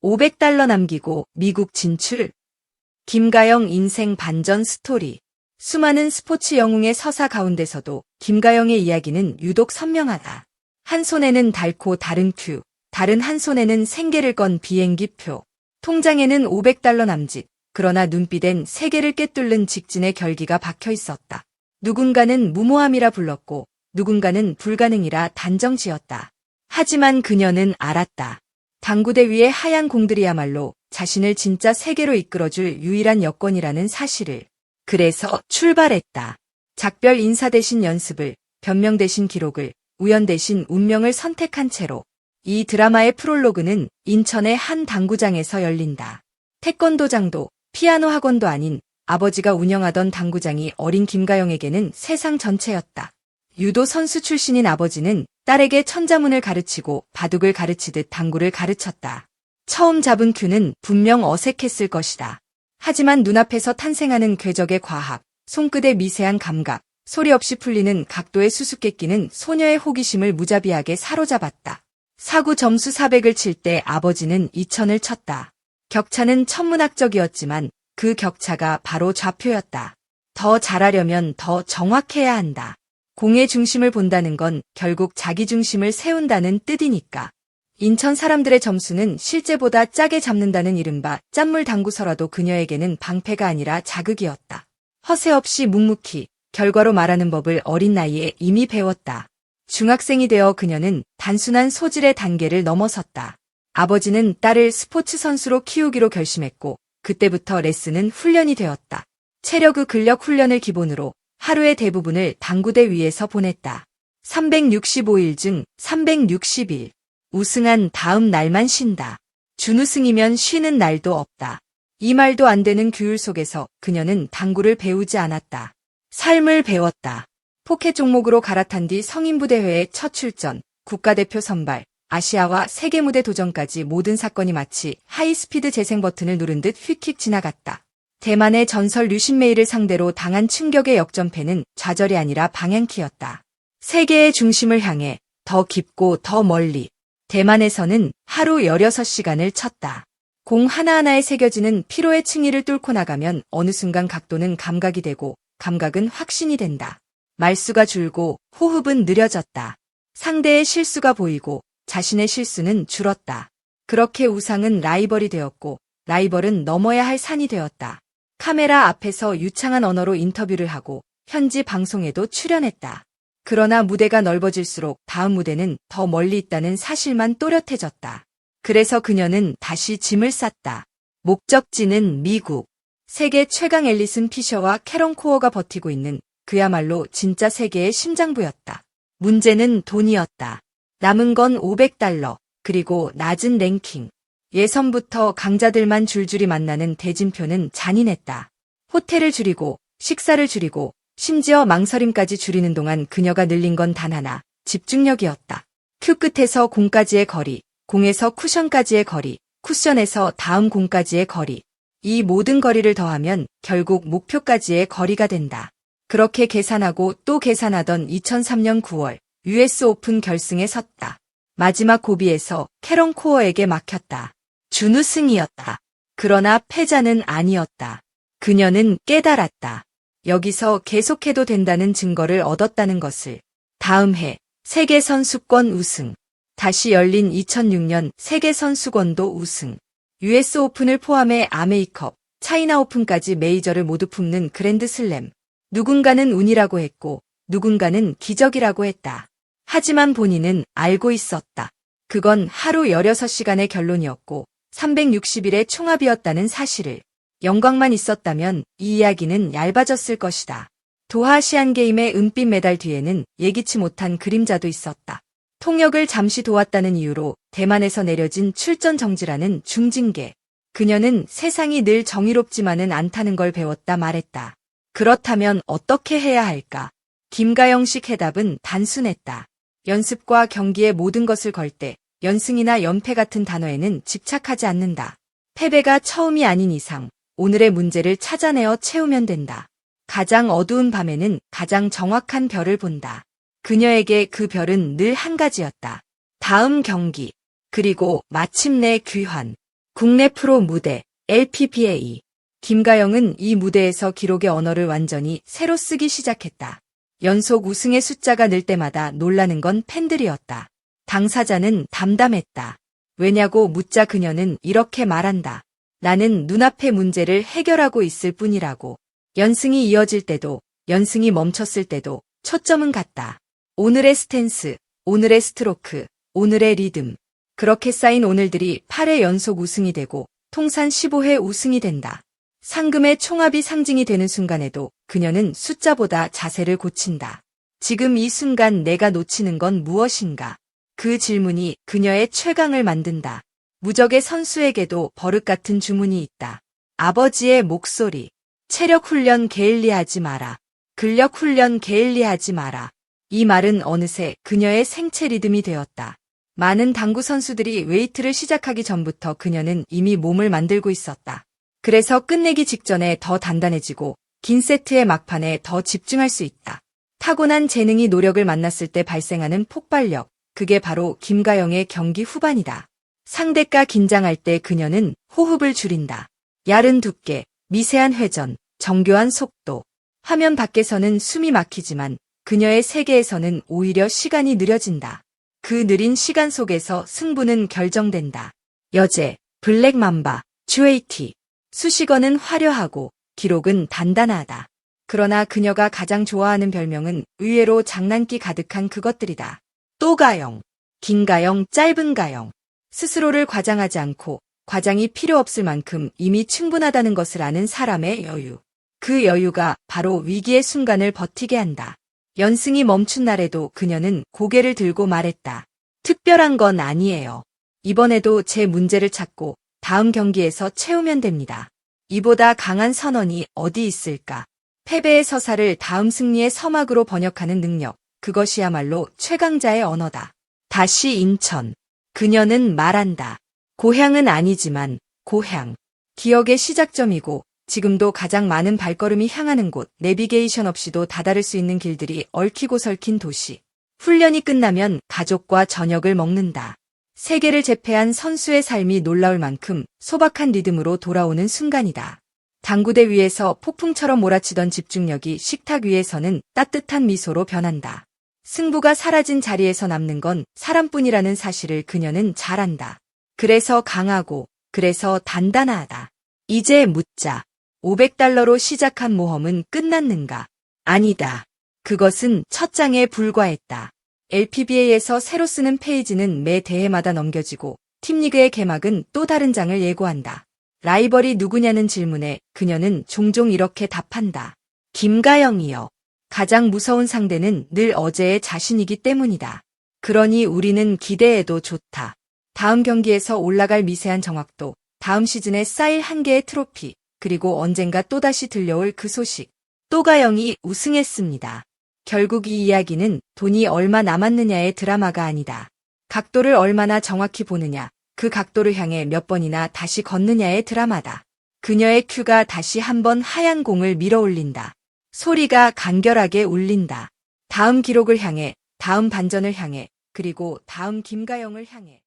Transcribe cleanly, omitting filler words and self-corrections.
$500 남기고 미국 진출. 김가영 인생 반전 스토리. 수많은 스포츠 영웅의 서사 가운데서도 김가영의 이야기는 유독 선명하다. 한 손에는 닳고 다른 큐, 다른 한 손에는 생계를 건 비행기표. 통장에는 $500 남짓, 그러나 눈빛엔 세계를 꿰뚫는 직진의 결기가 박혀 있었다. 누군가는 무모함이라 불렀고 누군가는 불가능이라 단정 지었다. 하지만 그녀는 알았다. 당구대 위의 하얀 공들이야말로 자신을 진짜 세계로 이끌어줄 유일한 여건이라는 사실을. 그래서 출발했다. 작별 인사 대신 연습을, 변명 대신 기록을, 우연 대신 운명을 선택한 채로. 이 드라마의 프롤로그는 인천의 한 당구장에서 열린다. 태권도장도, 피아노 학원도 아닌 아버지가 운영하던 당구장이 어린 김가영에게는 세상 전체였다. 유도 선수 출신인 아버지는 딸에게 천자문을 가르치고 바둑을 가르치듯 당구를 가르쳤다. 처음 잡은 큐는 분명 어색했을 것이다. 하지만 눈앞에서 탄생하는 궤적의 과학, 손끝의 미세한 감각, 소리 없이 풀리는 각도의 수수께끼는 소녀의 호기심을 무자비하게 사로잡았다. 사구 점수 400을 칠 때 아버지는 2000을 쳤다. 격차는 천문학적이었지만 그 격차가 바로 좌표였다. 더 잘하려면 더 정확해야 한다. 공의 중심을 본다는 건 결국 자기 중심을 세운다는 뜻이니까. 인천 사람들의 점수는 실제보다 짜게 잡는다는 이른바 짠물 당구서라도 그녀에게는 방패가 아니라 자극이었다. 허세 없이 묵묵히 결과로 말하는 법을 어린 나이에 이미 배웠다. 중학생이 되어 그녀는 단순한 소질의 단계를 넘어섰다. 아버지는 딸을 스포츠 선수로 키우기로 결심했고 그때부터 레슨은 훈련이 되었다. 체력의 근력 훈련을 기본으로 하루의 대부분을 당구대 위에서 보냈다. 365일 중 360일. 우승한 다음 날만 쉰다. 준우승이면 쉬는 날도 없다. 이 말도 안 되는 규율 속에서 그녀는 당구를 배우지 않았다. 삶을 배웠다. 포켓 종목으로 갈아탄 뒤 성인부대회에 첫 출전, 국가대표 선발, 아시아와 세계 무대 도전까지 모든 사건이 마치 하이스피드 재생 버튼을 누른 듯 휙휙 지나갔다. 대만의 전설 류신메이를 상대로 당한 충격의 역전패는 좌절이 아니라 방향키였다. 세계의 중심을 향해 더 깊고 더 멀리. 대만에서는 하루 16시간을 쳤다. 공 하나하나에 새겨지는 피로의 층위를 뚫고 나가면 어느 순간 각도는 감각이 되고 감각은 확신이 된다. 말수가 줄고 호흡은 느려졌다. 상대의 실수가 보이고 자신의 실수는 줄었다. 그렇게 우상은 라이벌이 되었고 라이벌은 넘어야 할 산이 되었다. 카메라 앞에서 유창한 언어로 인터뷰를 하고 현지 방송에도 출연했다. 그러나 무대가 넓어질수록 다음 무대는 더 멀리 있다는 사실만 또렷해졌다. 그래서 그녀는 다시 짐을 쌌다. 목적지는 미국. 세계 최강 앨리슨 피셔와 캐런 코어가 버티고 있는 그야말로 진짜 세계의 심장부였다. 문제는 돈이었다. 남은 건 $500, 그리고 낮은 랭킹. 예선부터 강자들만 줄줄이 만나는 대진표는 잔인했다. 호텔을 줄이고 식사를 줄이고 심지어 망설임까지 줄이는 동안 그녀가 늘린 건 단 하나, 집중력이었다. 큐 끝에서 공까지의 거리, 공에서 쿠션까지의 거리, 쿠션에서 다음 공까지의 거리. 이 모든 거리를 더하면 결국 목표까지의 거리가 된다. 그렇게 계산하고 또 계산하던 2003년 9월 US 오픈 결승에 섰다. 마지막 고비에서 캐런 코어에게 막혔다. 준우승이었다. 그러나 패자는 아니었다. 그녀는 깨달았다. 여기서 계속해도 된다는 증거를 얻었다는 것을. 다음 해 세계선수권 우승. 다시 열린 2006년 세계선수권도 우승. US 오픈을 포함해 아메이컵, 차이나 오픈까지 메이저를 모두 품는 그랜드슬램. 누군가는 운이라고 했고 누군가는 기적이라고 했다. 하지만 본인은 알고 있었다. 그건 하루 16시간의 결론이었고 360일의 총합이었다는 사실을. 영광만 있었다면 이 이야기는 얇아졌을 것이다. 도하 아시안게임의 은빛 메달 뒤에는 예기치 못한 그림자도 있었다. 통역을 잠시 도왔다는 이유로 대만에서 내려진 출전 정지라는 중징계. 그녀는 세상이 늘 정의롭지만은 않다는 걸 배웠다 말했다. 그렇다면 어떻게 해야 할까? 김가영식 해답은 단순했다. 연습과 경기에 모든 것을 걸 때 연승이나 연패 같은 단어에는 집착하지 않는다. 패배가 처음이 아닌 이상 오늘의 문제를 찾아내어 채우면 된다. 가장 어두운 밤에는 가장 정확한 별을 본다. 그녀에게 그 별은 늘 한 가지였다. 다음 경기, 그리고 마침내 귀환. 국내 프로 무대 LPBA. 김가영은 이 무대에서 기록의 언어를 완전히 새로 쓰기 시작했다. 연속 우승의 숫자가 늘 때마다 놀라는 건 팬들이었다. 당사자는 담담했다. 왜냐고 묻자 그녀는 이렇게 말한다. 나는 눈앞의 문제를 해결하고 있을 뿐이라고. 연승이 이어질 때도, 연승이 멈췄을 때도 초점은 같다. 오늘의 스탠스, 오늘의 스트로크, 오늘의 리듬. 그렇게 쌓인 오늘들이 8회 연속 우승이 되고 통산 15회 우승이 된다. 상금의 총합이 상징이 되는 순간에도 그녀는 숫자보다 자세를 고친다. 지금 이 순간 내가 놓치는 건 무엇인가? 그 질문이 그녀의 최강을 만든다. 무적의 선수에게도 버릇 같은 주문이 있다. 아버지의 목소리. 체력 훈련 게을리하지 마라. 근력 훈련 게을리하지 마라. 이 말은 어느새 그녀의 생체 리듬이 되었다. 많은 당구 선수들이 웨이트를 시작하기 전부터 그녀는 이미 몸을 만들고 있었다. 그래서 끝내기 직전에 더 단단해지고 긴 세트의 막판에 더 집중할 수 있다. 타고난 재능이 노력을 만났을 때 발생하는 폭발력, 그게 바로 김가영의 경기 후반이다. 상대가 긴장할 때 그녀는 호흡을 줄인다. 얇은 두께, 미세한 회전, 정교한 속도. 화면 밖에서는 숨이 막히지만 그녀의 세계에서는 오히려 시간이 느려진다. 그 느린 시간 속에서 승부는 결정된다. 여제, 블랙맘바, 주에이티. 수식어는 화려하고 기록은 단단하다. 그러나 그녀가 가장 좋아하는 별명은 의외로 장난기 가득한 그것들이다. 또가영, 긴가영, 짧은가영. 스스로를 과장하지 않고 과장이 필요 없을 만큼 이미 충분하다는 것을 아는 사람의 여유. 그 여유가 바로 위기의 순간을 버티게 한다. 연승이 멈춘 날에도 그녀는 고개를 들고 말했다. 특별한 건 아니에요. 이번에도 제 문제를 찾고 다음 경기에서 채우면 됩니다. 이보다 강한 선언이 어디 있을까? 패배의 서사를 다음 승리의 서막으로 번역하는 능력. 그것이야말로 최강자의 언어다. 다시 인천. 그녀는 말한다. 고향은 아니지만 고향. 기억의 시작점이고 지금도 가장 많은 발걸음이 향하는 곳. 내비게이션 없이도 다다를 수 있는 길들이 얽히고 설킨 도시. 훈련이 끝나면 가족과 저녁을 먹는다. 세계를 제패한 선수의 삶이 놀라울 만큼 소박한 리듬으로 돌아오는 순간이다. 당구대 위에서 폭풍처럼 몰아치던 집중력이 식탁 위에서는 따뜻한 미소로 변한다. 승부가 사라진 자리에서 남는 건 사람뿐이라는 사실을 그녀는 잘 안다. 그래서 강하고, 그래서 단단하다. 이제 묻자. $500로 시작한 모험은 끝났는가? 아니다. 그것은 첫 장에 불과했다. LPBA에서 새로 쓰는 페이지는 매 대회마다 넘겨지고 팀리그의 개막은 또 다른 장을 예고한다. 라이벌이 누구냐는 질문에 그녀는 종종 이렇게 답한다. 김가영이요. 가장 무서운 상대는 늘 어제의 자신이기 때문이다. 그러니 우리는 기대해도 좋다. 다음 경기에서 올라갈 미세한 정확도, 다음 시즌에 쌓일 한 개의 트로피, 그리고 언젠가 또다시 들려올 그 소식. 또가영이 우승했습니다. 결국 이 이야기는 돈이 얼마 남았느냐의 드라마가 아니다. 각도를 얼마나 정확히 보느냐, 그 각도를 향해 몇 번이나 다시 걷느냐의 드라마다. 그녀의 큐가 다시 한번 하얀 공을 밀어올린다. 소리가 간결하게 울린다. 다음 기록을 향해, 다음 반전을 향해, 그리고 다음 김가영을 향해.